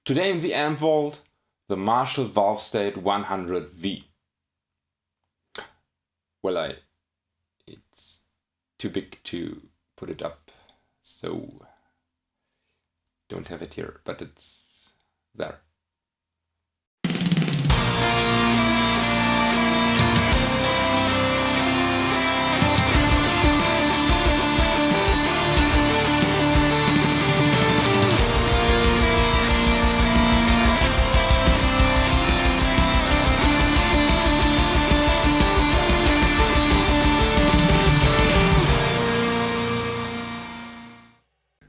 Today in the amp vault, the Marshall Valvestate 100V. Well, it's too big to put it up, so don't have it here, but it's there.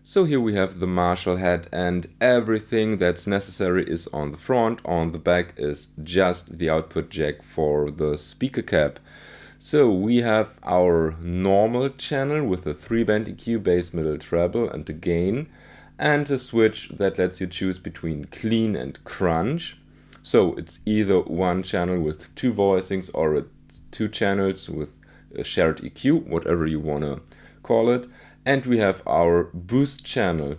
So here we have the Marshall head, and everything that's necessary is on the front. On the back is just the output jack for the speaker cap. So we have our normal channel with a 3-band EQ, bass, middle, treble and a gain, and a switch that lets you choose between clean and crunch. So it's either one channel with 2 voicings or it's 2 channels with a shared EQ, whatever you want to call it. And we have our boost channel.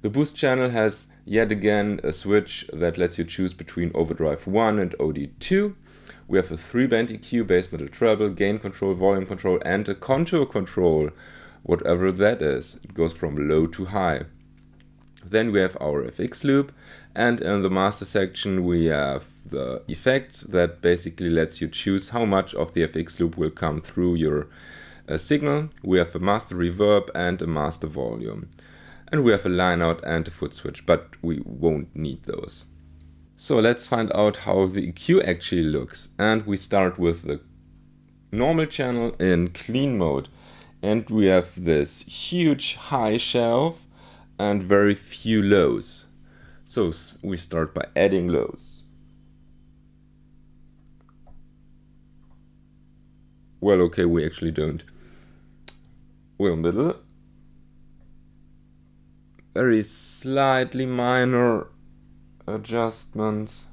The boost channel has yet again a switch that lets you choose between overdrive 1 and OD2. We have a 3-band EQ, bass, middle, treble, gain control, volume control, and a contour control, whatever that is. It goes from low to high. Then we have our FX loop, and in the master section we have the effects that basically lets you choose how much of the FX loop will come through your signal. We have a master reverb and a master volume. And we have a line out and a foot switch, but we won't need those. So let's find out how the EQ actually looks. And we start with the normal channel in clean mode. And we have this huge high shelf and very few lows. So we start by adding lows. Well, okay, we actually don't. Well, middle. Very slightly minor adjustments.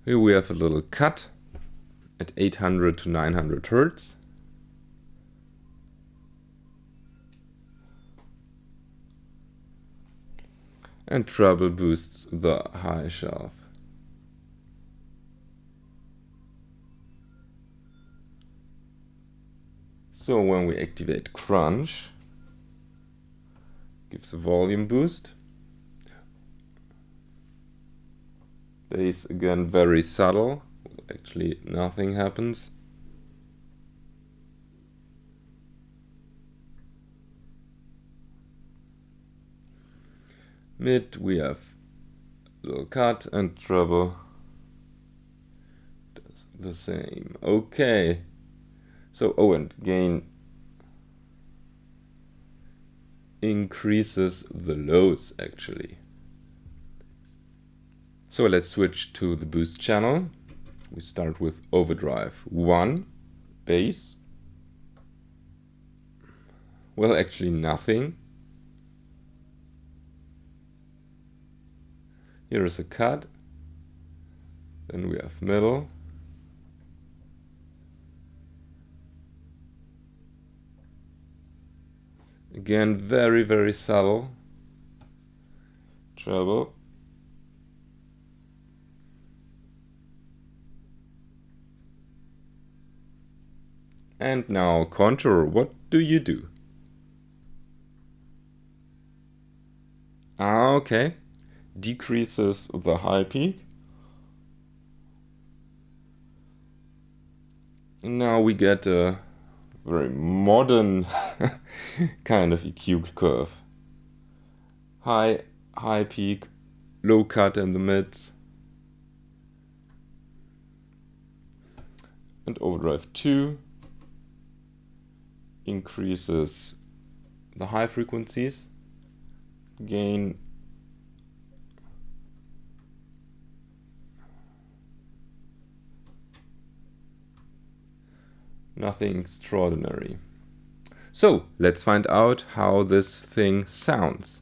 Here we have a little cut at 800 to 900 Hertz. And treble boosts the high shelf. So when we activate crunch, gives a volume boost. Bass again very subtle, actually nothing happens. Mid we have a little cut, and treble does the same. Okay. So, and gain increases the lows actually. So let's switch to the boost channel. We start with overdrive 1, bass. Well, actually nothing. Here is a cut. Then we have middle. Again, very, very subtle. Treble. And now contour. What do you do? Okay. Decreases the high peak. And now we get a very modern kind of EQ curve. High peak, low cut in the mids. And overdrive 2 increases the high frequencies. Gain nothing extraordinary. So let's find out how this thing sounds.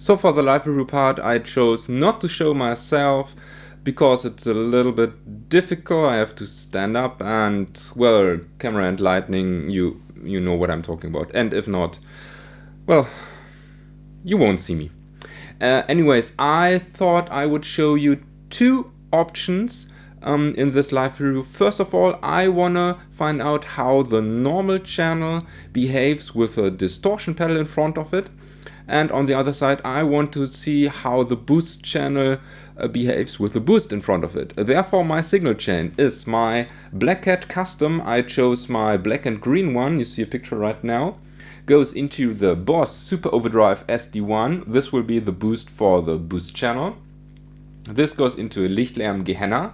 So for the live review part, I chose not to show myself because it's a little bit difficult. I have to stand up and, well, camera and lighting, you know what I'm talking about. And if not, well, you won't see me. Anyways, I thought I would show you two options in this live review. First of all, I wanna find out how the normal channel behaves with a distortion pedal in front of it. And on the other side, I want to see how the boost channel behaves with the boost in front of it. Therefore, my signal chain is my Black Cat Custom. I chose my black and green one. You see a picture right now. Goes into the Boss Super Overdrive SD1. This will be the boost for the boost channel. This goes into a Lichtlärm Gehenna.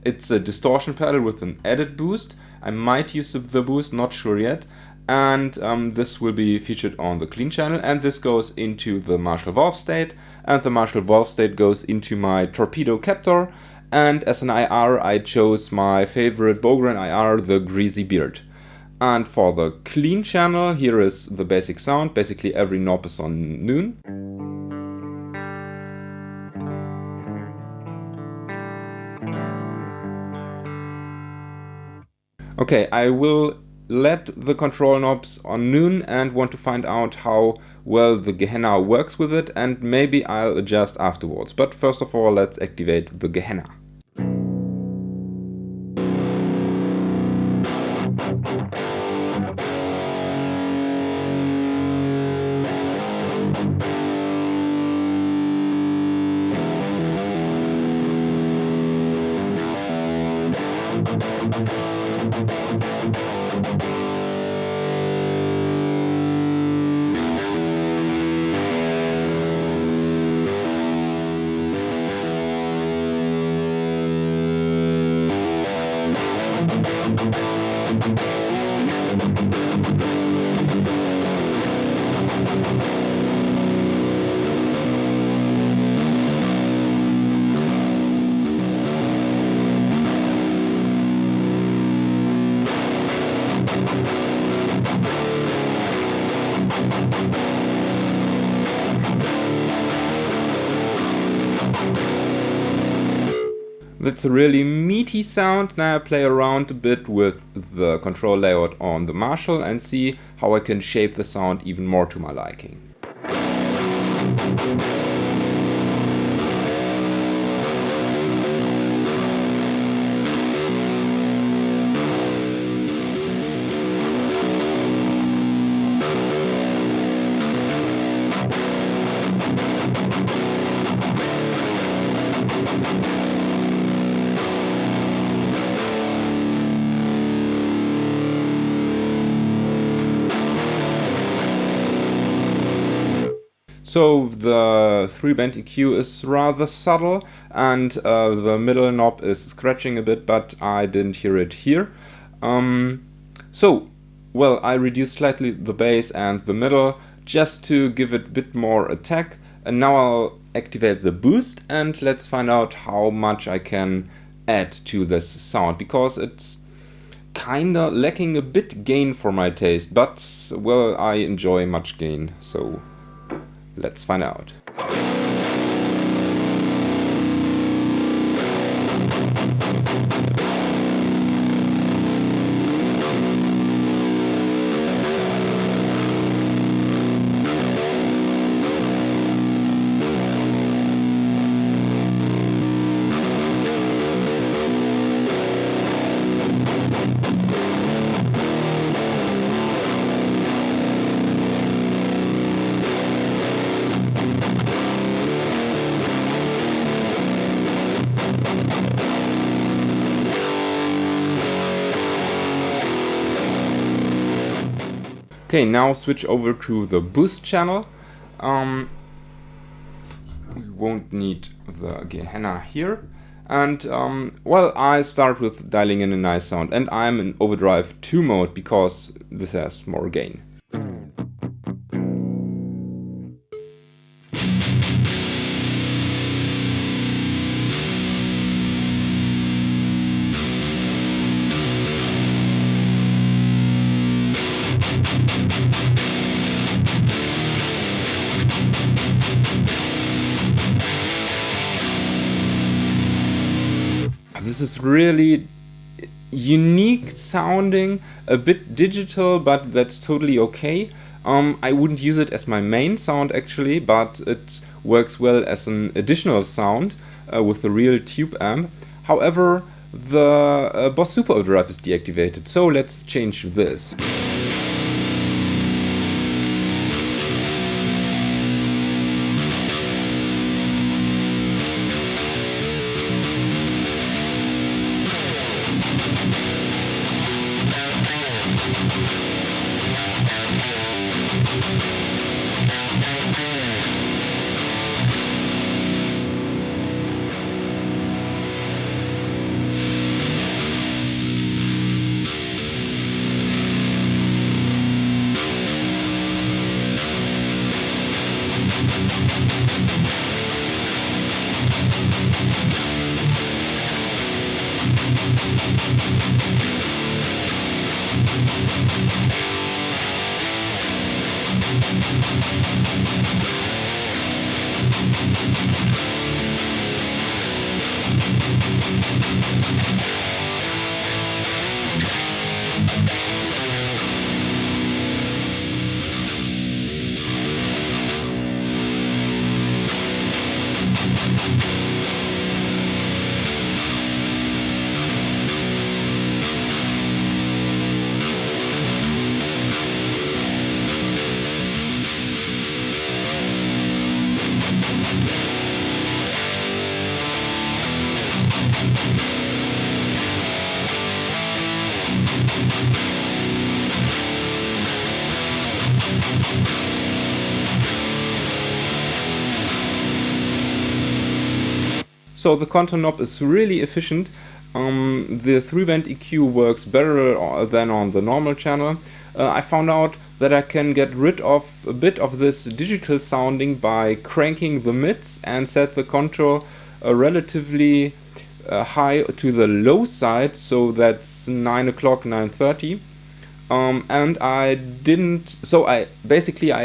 It's a distortion pedal with an added boost. I might use the boost, not sure yet. And this will be featured on the clean channel. And this goes into the Marshall Valvestate. And the Marshall Valvestate goes into my Torpedo Captor. And as an IR, I chose my favorite Bogren IR, the Greasy Beard. And for the clean channel, here is the basic sound. Basically every knob is on noon. Okay, I will let the control knobs on noon and want to find out how well the Gehenna works with it, and maybe I'll adjust afterwards. But first of all, let's activate the Gehenna. That's a really meaty sound. Now I play around a bit with the control layout on the Marshall and see how I can shape the sound even more to my liking. So the 3-band EQ is rather subtle, and the middle knob is scratching a bit, but I didn't hear it here. Well, I reduced slightly the bass and the middle just to give it a bit more attack. And now I'll activate the boost and let's find out how much I can add to this sound, because it's kinda lacking a bit gain for my taste, but well, I enjoy much gain, so let's find out. Okay, now switch over to the boost channel. We won't need the Gehenna here. And well, I start with dialing in a nice sound, and I'm in overdrive 2 mode because this has more gain. This is really unique sounding, a bit digital, but that's totally okay. I wouldn't use it as my main sound actually, but it works well as an additional sound with the real tube amp. However, the Boss Super Overdrive is deactivated, so let's change this. So the contour knob is really efficient. The 3-band EQ works better than on the normal channel. I found out that I can get rid of a bit of this digital sounding by cranking the mids and set the contour relatively high to the low side, so that's 9 o'clock, 9:30. And I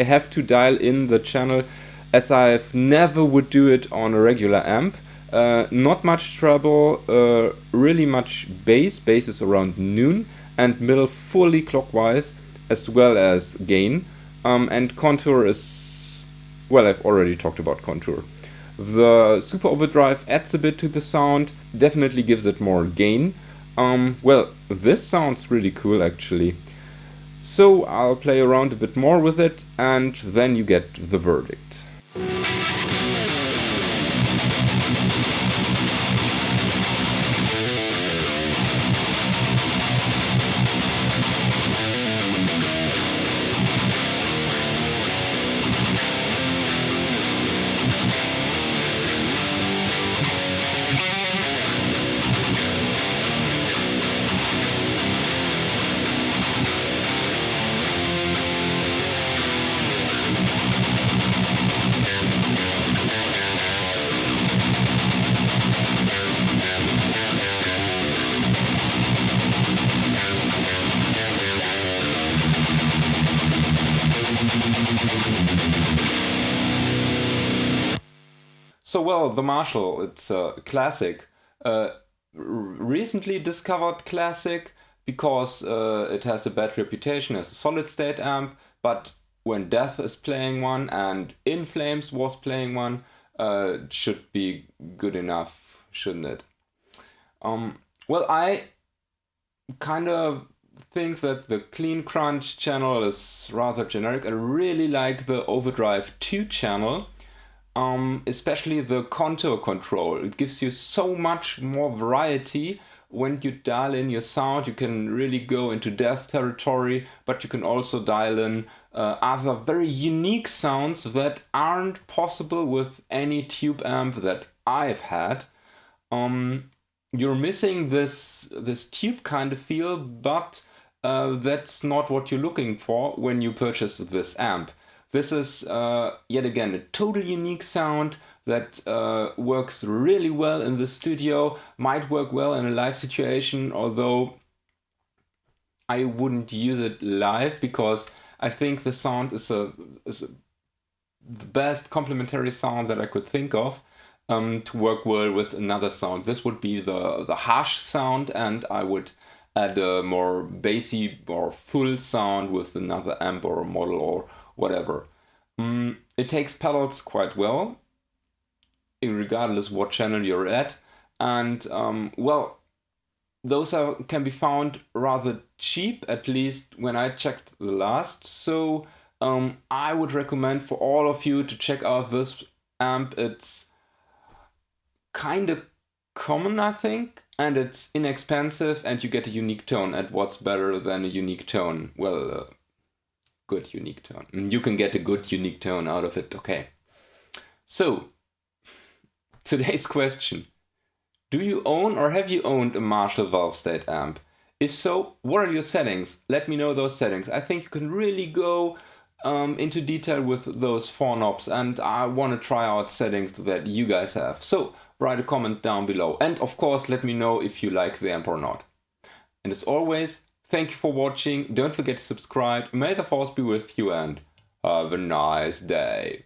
have to dial in the channel as I've never would do it on a regular amp. Not much treble, really much bass. Bass is around noon, and middle fully clockwise, as well as gain. And contour is, well, I've already talked about contour. The Super Overdrive adds a bit to the sound, definitely gives it more gain. Well, this sounds really cool actually. So I'll play around a bit more with it, and then you get the verdict. So well, the Marshall, it's a classic. Recently discovered classic because it has a bad reputation as a solid state amp, but when Death is playing one and In Flames was playing one, it should be good enough, shouldn't it? Well, I kind of think that the Clean Crunch channel is rather generic. I really like the Overdrive 2 channel. Especially the contour control. It gives you so much more variety. When you dial in your sound, you can really go into Death territory, but you can also dial in other very unique sounds that aren't possible with any tube amp that I've had. You're missing this tube kind of feel, but that's not what you're looking for when you purchase this amp. This is, yet again, a totally unique sound that works really well in the studio, might work well in a live situation, although I wouldn't use it live because I think the sound is the best complementary sound that I could think of. to work well with another sound. This would be the harsh sound, and I would add a more bassy or full sound with another amp or model or whatever. It takes pedals quite well, regardless what channel you're at, and well, those can be found rather cheap, at least when I checked the last. So I would recommend for all of you to check out this amp. It's kind of common, I think, and it's inexpensive, and you get a unique tone. And what's better than a unique tone? Well, good unique tone. You can get a good unique tone out of it, okay. So, today's question. Do you own or have you owned a Marshall Valvestate amp? If so, what are your settings? Let me know those settings. I think you can really go into detail with those 4 knobs, and I want to try out settings that you guys have. So write a comment down below, and of course let me know if you like the amp or not. And as always, thank you for watching. Don't forget to subscribe. May the force be with you, and have a nice day.